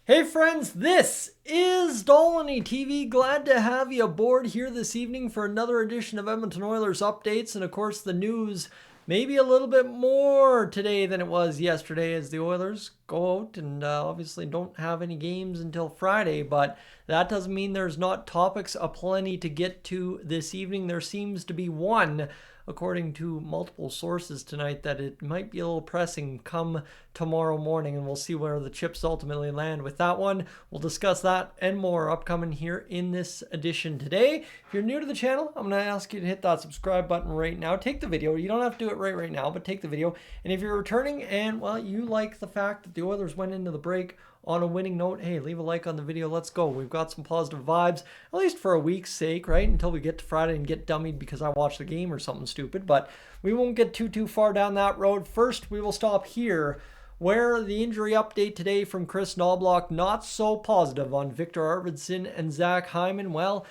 Hey friends, this is Dolany TV. Glad to have you aboard here this evening for another edition of Edmonton Oilers updates. And of course, the news maybe a little bit more today than it was yesterday as the Oilers go out and obviously don't have any games until Friday. But that doesn't mean there's not topics aplenty to get to this evening. There seems to be one, according to multiple sources tonight, that it might be a little pressing come tomorrow morning, and we'll see where the chips ultimately land with that one. We'll discuss that and more upcoming here in this edition today. If you're new to the channel, I'm going to ask you to hit that subscribe button right now. Take the video. You don't have to do it right now, but take the video. And if you're returning and, well, you like the fact that the Oilers went into the break on a winning note, hey, leave a like on the video. Let's go. We've got some positive vibes, at least for a week's sake, right? Until we get to Friday and get dummied because I watched the game or something stupid. But we won't get too far down that road. First, we will stop here where the injury update today from Kris Knoblauch, not so positive on Victor Arvidsson and Zach Hyman. Well,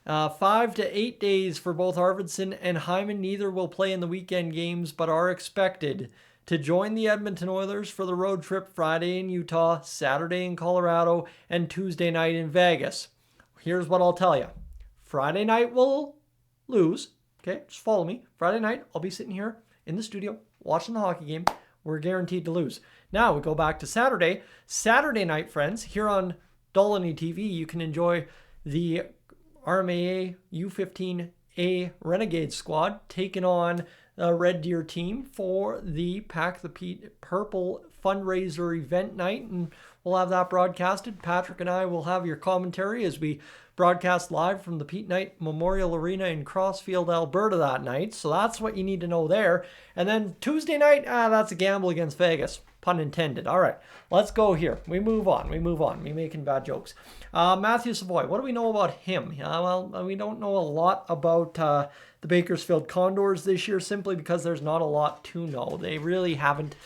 5 to 8 days for both Arvidsson and Hyman. Neither will play in the weekend games, but are expected to join the Edmonton Oilers for the road trip Friday in Utah, Saturday in Colorado, and Tuesday night in Vegas. Here's what I'll tell you. Friday night we'll lose. Okay, just follow me. Friday night, I'll be sitting here in the studio watching the hockey game. We're guaranteed to lose. Now we go back to Saturday. Saturday night, friends, here on Dolany TV, you can enjoy the RMAA U15A Renegade squad taking on the Red Deer team for the Pack the Purple fundraiser event night, and we'll have that broadcasted. Patrick and I will have your commentary as we broadcast live from the Pete Knight Memorial Arena in Crossfield, Alberta that night. So that's what you need to know there. And then Tuesday night, that's a gamble against Vegas. Pun intended. All right, let's go here. We move on. We making bad jokes. Matthew Savoie, what do we know about him? Well, we don't know a lot about the Bakersfield Condors this year simply because there's not a lot to know. They really haven't,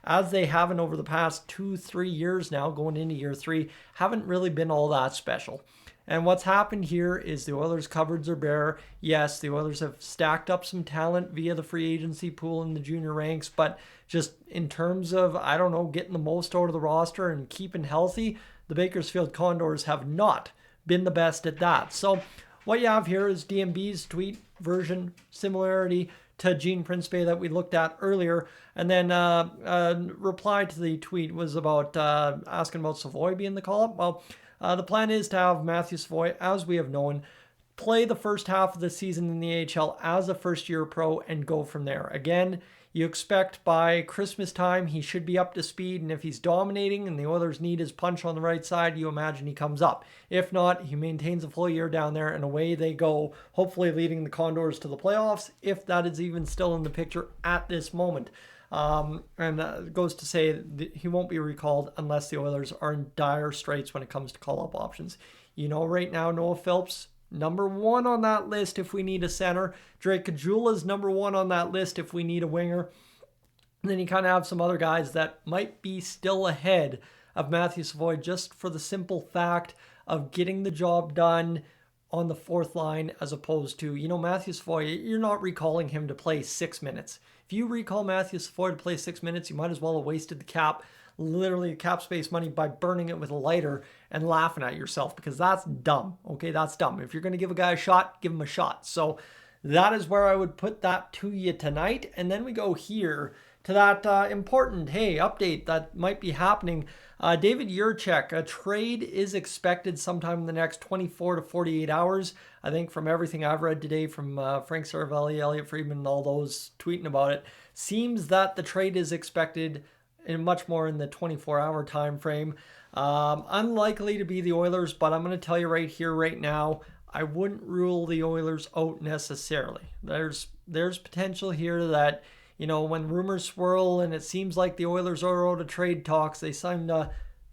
as they haven't over the past 2-3 years now, going into year 3, haven't really been all that special. And what's happened here is the Oilers' cupboards are bare. Yes, the Oilers have stacked up some talent via the free agency pool in the junior ranks, but just in terms of, I don't know, getting the most out of the roster and keeping healthy, the Bakersfield Condors have not been the best at that. So what you have here is DMB's tweet version similarity to Gene Principe that we looked at earlier. And then reply to the tweet was about asking about Savoie being the call-up. Well, the plan is to have Matthew Savoie, as we have known, play the first half of the season in the AHL as a first-year pro and go from there. Again, you expect by Christmas time he should be up to speed, and if he's dominating and the Oilers need his punch on the right side, you imagine he comes up. If not, he maintains a full year down there, and away they go, hopefully leading the Condors to the playoffs, if that is even still in the picture at this moment. And it goes to say that he won't be recalled unless the Oilers are in dire straits when it comes to call-up options. You know, right now, Noah Phillips, number 1 on that list if we need a center. Drake Caggiula is number 1 on that list if we need a winger. And then you kind of have some other guys that might be still ahead of Matthew Savoie just for the simple fact of getting the job done on the fourth line as opposed to, you know, Matthew Savoie, you're not recalling him to play 6 minutes. If you recall Matthew Savoie to play 6 minutes, you might as well have wasted the cap, literally cap space money, by burning it with a lighter and laughing at yourself, because that's dumb. Okay, that's dumb. If you're going to give a guy a shot, give him a shot. So that is where I would put that to you tonight. And then we go here to that important, hey, update that might be happening. David Jiricek, a trade is expected sometime in the next 24 to 48 hours. I think from everything I've read today from Frank Saravelli, Elliot Friedman, and all those tweeting about it, seems that the trade is expected in much more in the 24-hour time frame. Unlikely to be the Oilers, but I'm going to tell you right here, right now, I wouldn't rule the Oilers out necessarily. There's potential here that, you know, when rumors swirl and it seems like the Oilers are out of trade talks, they seem to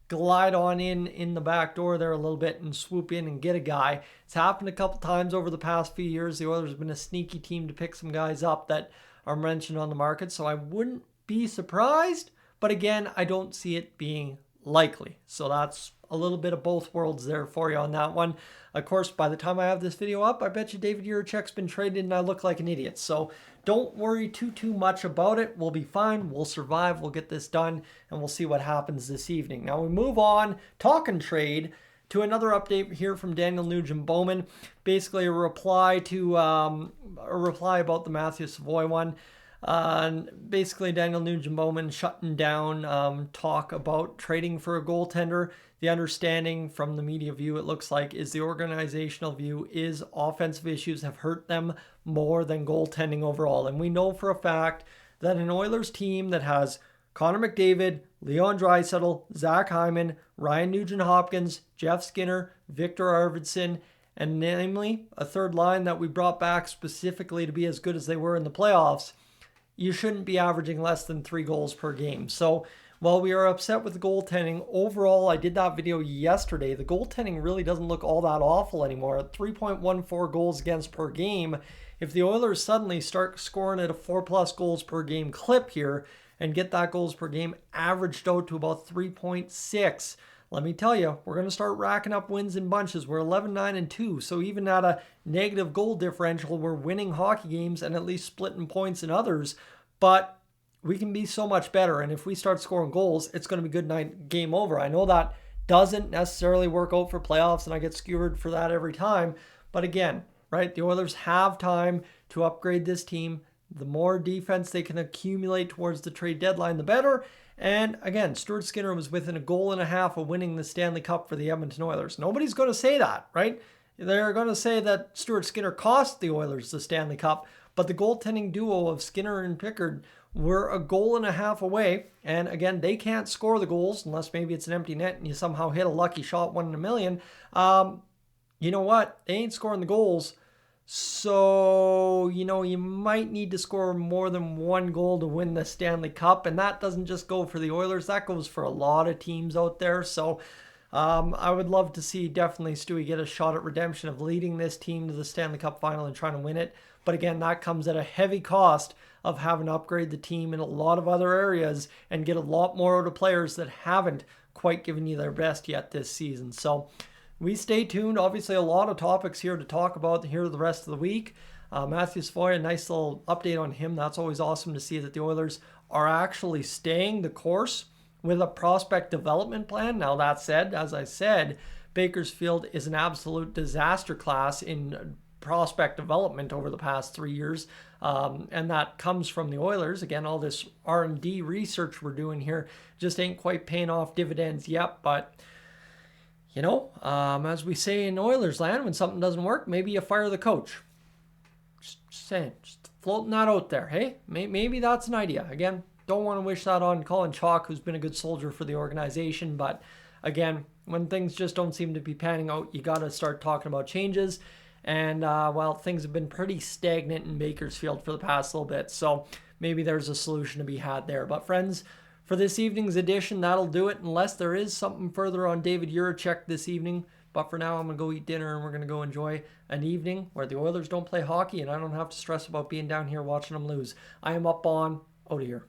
glide on in the back door there a little bit and swoop in and get a guy. It's happened a couple times over the past few years. The Oilers have been a sneaky team to pick some guys up that are mentioned on the market, so I wouldn't be surprised. But again, I don't see it being likely. So that's a little bit of both worlds there for you on that one. Of course, by the time I have this video up, I bet you David Jiricek's been traded and I look like an idiot. So don't worry too much about it. We'll be fine. We'll survive. We'll get this done, and we'll see what happens this evening. Now we move on, talking trade, to another update here from Daniel Nugent-Bowman. Basically a reply about the Matthew Savoy one. Basically, Daniel Nugent-Bowman shutting down talk about trading for a goaltender. The understanding from the media view, it looks like, is the organizational view is offensive issues have hurt them more than goaltending overall. And we know for a fact that an Oilers team that has Connor McDavid, Leon Draisaitl, Zach Hyman, Ryan Nugent-Hopkins, Jeff Skinner, Victor Arvidsson, and namely a third line that we brought back specifically to be as good as they were in the playoffs, you shouldn't be averaging less than 3 goals per game. So while we are upset with the goaltending, overall, I did that video yesterday, the goaltending really doesn't look all that awful anymore. At 3.14 goals against per game, if the Oilers suddenly start scoring at a 4+ goals per game clip here and get that goals per game averaged out to about 3.6, let me tell you, we're going to start racking up wins in bunches. We're 11-9-2, so even at a negative goal differential, we're winning hockey games and at least splitting points in others. But we can be so much better, and if we start scoring goals, it's going to be good night, game over. I know that doesn't necessarily work out for playoffs, and I get skewered for that every time. But again, right, the Oilers have time to upgrade this team. The more defense they can accumulate towards the trade deadline, the better. And again, Stuart Skinner was within a goal and a half of winning the Stanley Cup for the Edmonton Oilers. Nobody's going to say that, right? They're going to say that Stuart Skinner cost the Oilers the Stanley Cup, but the goaltending duo of Skinner and Pickard were a goal and a half away. And again, they can't score the goals unless maybe it's an empty net and you somehow hit a lucky shot, 1 in a million. You know what? They ain't scoring the goals. So, you might need to score more than 1 goal to win the Stanley Cup. And that doesn't just go for the Oilers. That goes for a lot of teams out there. So I would love to see definitely Stewie get a shot at redemption of leading this team to the Stanley Cup final and trying to win it. But again, that comes at a heavy cost of having to upgrade the team in a lot of other areas and get a lot more out of players that haven't quite given you their best yet this season. So we stay tuned. Obviously, a lot of topics here to talk about here the rest of the week. Matthew Savoy, a nice little update on him. That's always awesome to see that the Oilers are actually staying the course with a prospect development plan. Now, that said, as I said, Bakersfield is an absolute disaster class in prospect development over the past 3 years. And that comes from the Oilers. Again, all this R&D research we're doing here just ain't quite paying off dividends yet, but as we say in Oilers land, when something doesn't work, maybe you fire the coach. Just saying, just floating that out there. Hey, maybe that's an idea. Again, don't want to wish that on Colin Chalk, who's been a good soldier for the organization. But again, when things just don't seem to be panning out, you got to start talking about changes. And things have been pretty stagnant in Bakersfield for the past little bit. So maybe there's a solution to be had there. But friends, for this evening's edition, that'll do it, unless there is something further on David Jiricek this evening. But for now, I'm going to go eat dinner, and we're going to go enjoy an evening where the Oilers don't play hockey, and I don't have to stress about being down here watching them lose. I am up on out of here.